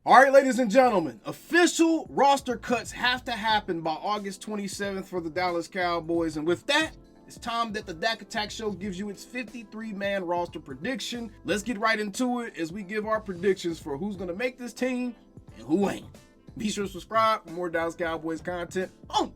All right, ladies and gentlemen, official roster cuts have to happen by August 27th for the Dallas Cowboys. And with that, it's time that the Dak Attack Show gives you its 53-man roster prediction. Let's get right into it as we give our predictions for who's going to make this team and who ain't. Be sure to subscribe for more Dallas Cowboys content on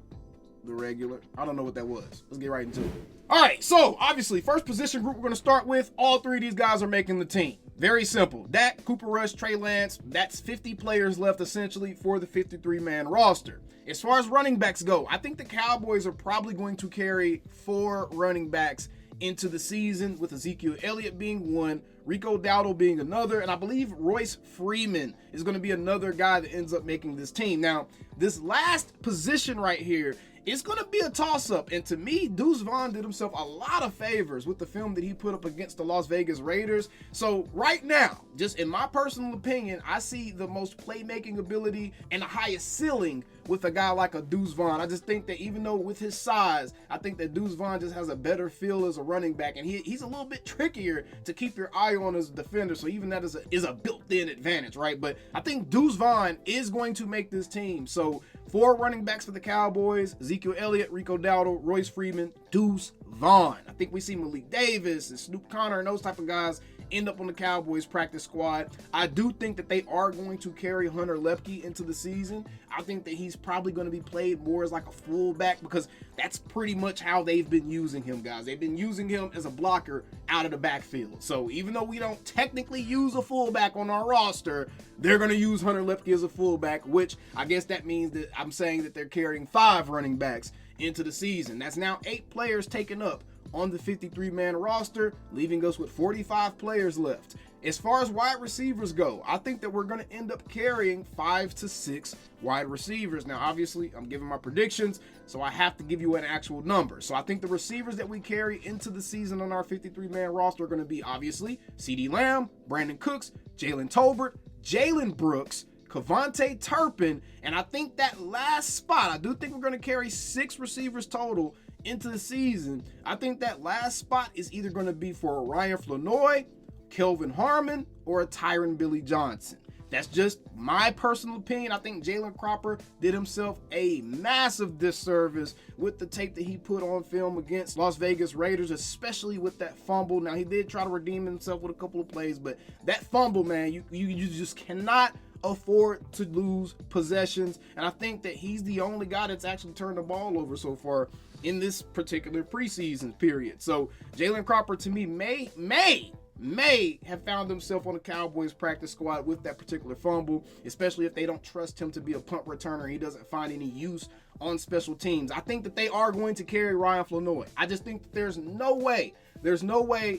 the regular. I don't know what that was. Let's get right into it. All right, so obviously, first position group we're going to start with, all three of these guys are making the team. Very simple. Dak, Cooper Rush, Trey Lance, that's 50 players left essentially for the 53-man roster. As far as running backs go, I think the Cowboys are probably going to carry 4 running backs into the season, with Ezekiel Elliott being one, Rico Dowdle being another, and I believe Royce Freeman is going to be another guy that ends up making this team. Now, this last position right here, it's going to be a toss-up, and to me, Deuce Vaughn did himself a lot of favors with the film that he put up against the Las Vegas Raiders. So right now, just in my personal opinion, I see the most playmaking ability and the highest ceiling with a guy like a Deuce Vaughn. I just think that even though with his size, I think that Deuce Vaughn just has a better feel as a running back, and he's a little bit trickier to keep your eye on as a defender, so even that is a built-in advantage, right? But I think Deuce Vaughn is going to make this team. So 4 running backs for the Cowboys: Ezekiel Elliott, Rico Dowdle, Royce Freeman, Deuce Vaughn. I think we see Malik Davis and Snoop Connor and those type of guys end up on the Cowboys practice squad. I do think that they are going to carry Hunter Lepke into the season. I think that he's probably going to be played more as like a fullback, because that's pretty much how they've been using him, guys. They've been using him as a blocker out of the backfield. So even though we don't technically use a fullback on our roster, they're going to use Hunter Lepke as a fullback, which I guess that means that I'm saying that they're carrying 5 running backs into the season. That's now 8 players taken up on the 53-man roster, leaving us with 45 players left. As far as wide receivers go, I think that we're going to end up carrying 5 to 6 wide receivers. Now, obviously, I'm giving my predictions, so I have to give you an actual number. So I think the receivers that we carry into the season on our 53-man roster are going to be, obviously, CeeDee Lamb, Brandon Cooks, Jalen Tolbert, Jalen Brooks, Kevontae Turpin, and I think that last spot, I do think we're going to carry 6 receivers total into the season. I think that last spot is either going to be for Ryan Flanoy, Kelvin Harmon, or a Tyron Billy Johnson. That's just my personal opinion. I think Jalen Cropper did himself a massive disservice with the tape that he put on film against Las Vegas Raiders, especially with that fumble. Now, he did try to redeem himself with a couple of plays, but that fumble, man, you just cannot afford to lose possessions. And I think that he's the only guy that's actually turned the ball over so far in this particular preseason period. So Jalen Cropper, to me, may have found himself on the Cowboys practice squad with that particular fumble, especially if they don't trust him to be a punt returner and he doesn't find any use on special teams. I think that they are going to carry Ryan Flanoy. I just think that there's no way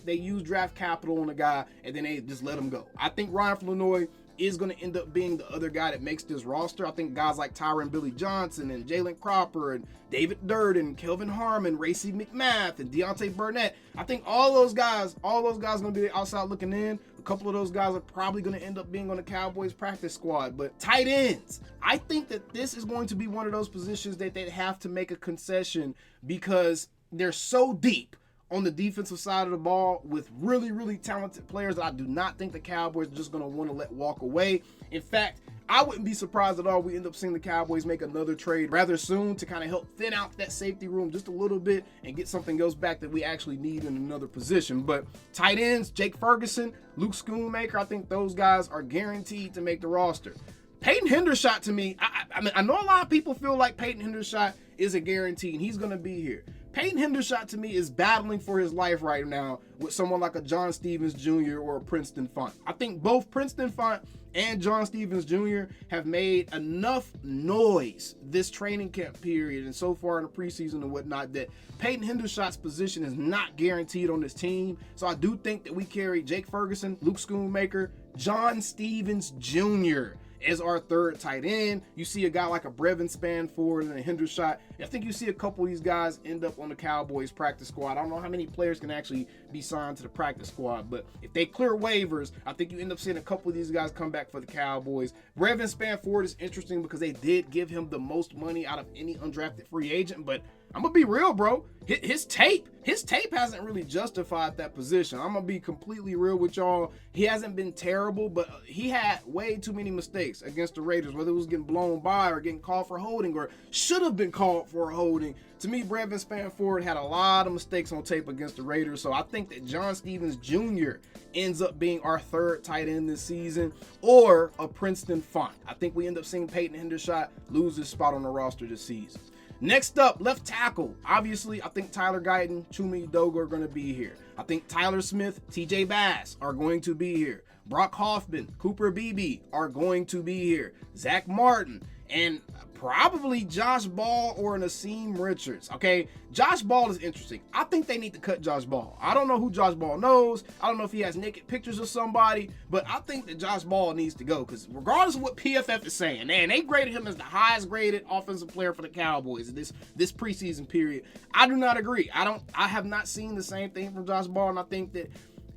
they use draft capital on a guy and then they just let him go. I think Ryan Flanoy is going to end up being the other guy that makes this roster. I think guys like Tyron Billy Johnson and Jalen Cropper and David Durden, Kelvin Harmon, Racey McMath, and Deontay Burnett, I think all those guys are going to be outside looking in. A couple of those guys are probably going to end up being on the Cowboys practice squad. But tight ends, I think that this is going to be one of those positions that they'd have to make a concession, because they're so deep on the defensive side of the ball with really, really talented players that I do not think the Cowboys are just going to want to let walk away. In fact, I wouldn't be surprised at all we end up seeing the Cowboys make another trade rather soon to kind of help thin out that safety room just a little bit and get something else back that we actually need in another position. But tight ends, Jake Ferguson, Luke Schoonmaker, I think those guys are guaranteed to make the roster. Peyton Hendershot, to me, I know a lot of people feel like Peyton Hendershot is a guarantee and he's going to be here. Peyton Hendershot, to me, is battling for his life right now with someone like a John Stevens Jr. or a Princeton Font. I think both Princeton Font and John Stevens Jr. have made enough noise this training camp period and so far in the preseason and whatnot that Peyton Hendershot's position is not guaranteed on this team. So I do think that we carry Jake Ferguson, Luke Schoonmaker, John Stevens Jr. as our third tight end. You see a guy like a Brevin Spanford and a Hendershot. I think you see a couple of these guys end up on the Cowboys practice squad. I don't know how many players can actually be signed to the practice squad, but if they clear waivers, I think you end up seeing a couple of these guys come back for the Cowboys. Brevin Spanford is interesting because they did give him the most money out of any undrafted free agent, but I'm gonna be real, bro. His tape hasn't really justified that position. I'm gonna be completely real with y'all. He hasn't been terrible, but he had way too many mistakes against the Raiders, whether it was getting blown by or getting called for holding or should have been called for a holding. To me, Brevin Spanford had a lot of mistakes on tape against the Raiders, so I think that John Stevens Jr. ends up being our third tight end this season, or a Princeton Font. I think we end up seeing Peyton Hendershot lose his spot on the roster this season. Next up, left tackle. Obviously, I think Tyler Guyton, Chuma Edoga are going to be here. I think Tyler Smith, TJ Bass are going to be here. Brock Hoffman, Cooper Beebe are going to be here. Zach Martin, and probably Josh Ball or Nassim Richards. Okay, Josh Ball is interesting. I think they need to cut Josh Ball. I don't know who Josh Ball knows. I don't know if he has naked pictures of somebody, but I think that Josh Ball needs to go, because regardless of what PFF is saying, and they graded him as the highest graded offensive player for the Cowboys this preseason period, I do not agree. I have not seen the same thing from Josh Ball, and I think that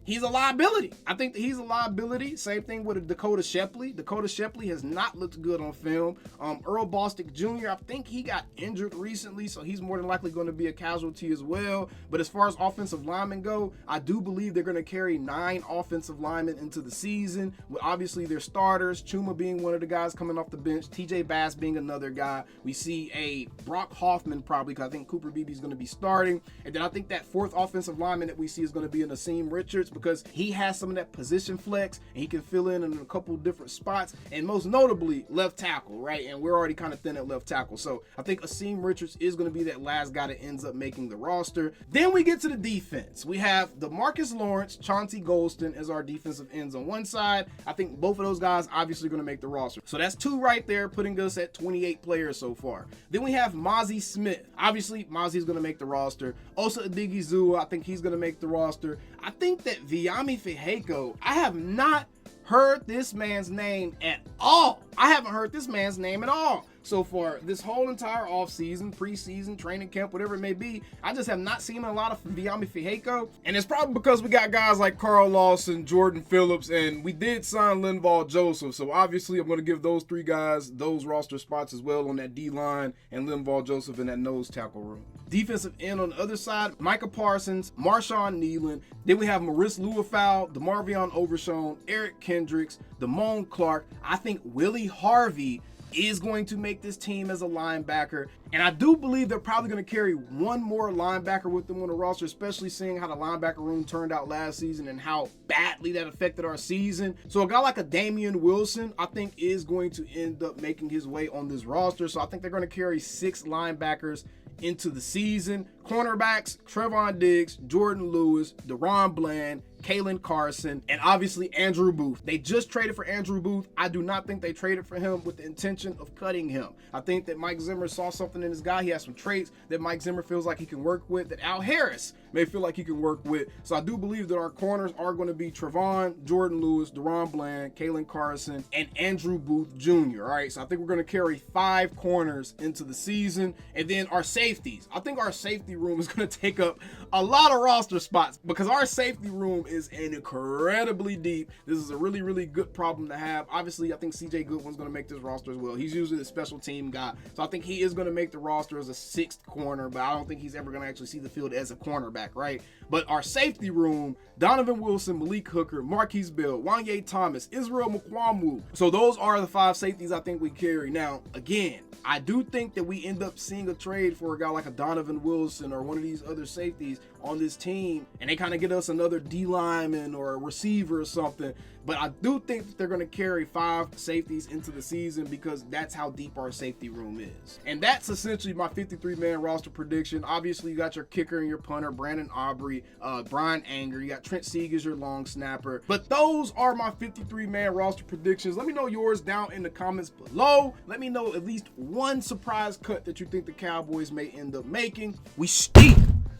he's a liability. I think that he's a liability. Same thing with Dakota Shepley. Dakota Shepley has not looked good on film. Earl Bostic Jr., I think he got injured recently, so he's more than likely going to be a casualty as well. But as far as offensive linemen go, I do believe they're going to carry 9 offensive linemen into the season, with obviously their starters, Chuma being one of the guys coming off the bench, TJ Bass being another guy. We see a Brock Hoffman probably, because I think Cooper Beebe is going to be starting. And then I think that 4th offensive lineman that we see is going to be a Nassim Richards, because he has some of that position flex and he can fill in a couple different spots, and most notably left tackle, right? And we're already kind of thin at left tackle, so I think Nassim Richards is going to be that last guy that ends up making the roster. Then we get to the defense. We have DeMarcus Lawrence, Chauncey Golston as our defensive ends on one side. I think both of those guys obviously going to make the roster, so that's 2 right there, putting us at 28 players so far. Then we have Mozzie Smith. Obviously Mozzie is going to make the roster. Osa Odigizua, I think he's going to make the roster. I think that Viami Fehako, I have not heard this man's name at all. I haven't heard this man's name at all so far this whole entire offseason, preseason, training camp, whatever it may be. I just have not seen a lot of Viami Fehako, and it's probably because we got guys like Carl Lawson, Jordan Phillips, and we did sign Linval Joseph, so obviously I'm going to give those 3 guys those roster spots as well on that D-line, and Linval Joseph in that nose tackle room. Defensive end on the other side, Micah Parsons, Marshawn Nealon. Then we have Maurice Luafau, DeMarvion Overshown, Eric Kendricks, Damone Clark. I think Willie Harvey is going to make this team as a linebacker, and I do believe they're probably going to carry one more linebacker with them on the roster, especially seeing how the linebacker room turned out last season and how badly that affected our season. So a guy like a Damian Wilson, I think, is going to end up making his way on this roster, so I think they're going to carry 6 linebackers into the season. Cornerbacks, Trevon Diggs, Jordan Lewis, Deron Bland, Kalen Carson, and obviously Andrew Booth. They just traded for Andrew Booth. I do not think they traded for him with the intention of cutting him. I think that Mike Zimmer saw something in this guy. He has some traits that Mike Zimmer feels like he can work with, that Al Harris may feel like he can work with. So I do believe that our corners are going to be Trevon, Jordan Lewis, Deron Bland, Kalen Carson, and Andrew Booth Jr. All right, so I think we're going to carry 5 corners into the season. And then our safeties. I think our safety room is going to take up a lot of roster spots, because our safety room is incredibly deep. This is a really, really good problem to have. Obviously, I think CJ Goodwin's going to make this roster as well. He's usually a special team guy, so I think he is going to make the roster as a 6th corner, but I don't think he's ever going to actually see the field as a cornerback, right? But our safety room, Donovan Wilson, Malik Hooker, Marquise Bell, Wanye Thomas, Israel Mukwamu. So those are the 5 safeties I think we carry. Now, again, I do think that we end up seeing a trade for a guy like a Donovan Wilson or one of these other safeties on this team, and they kind of get us another D lineman or a receiver or something. But I do think that they're going to carry 5 safeties into the season, because that's how deep our safety room is. And that's essentially my 53-man roster prediction. Obviously, you got your kicker and your punter, Brandon Aubrey, Brian Anger. You got Trent Sieg as your long snapper. But those are my 53-man roster predictions. Let me know yours down in the comments below. Let me know at least one surprise cut that you think the Cowboys may end up making. We steep,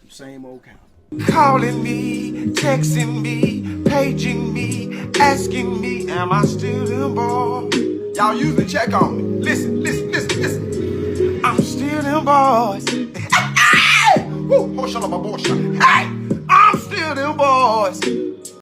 same old Cowboys. Calling me, texting me, paging me, asking me, am I still in ball? Y'all usually check on me. Listen. I'm still in boys. Hey! Woo! Hey! I'm still in boys.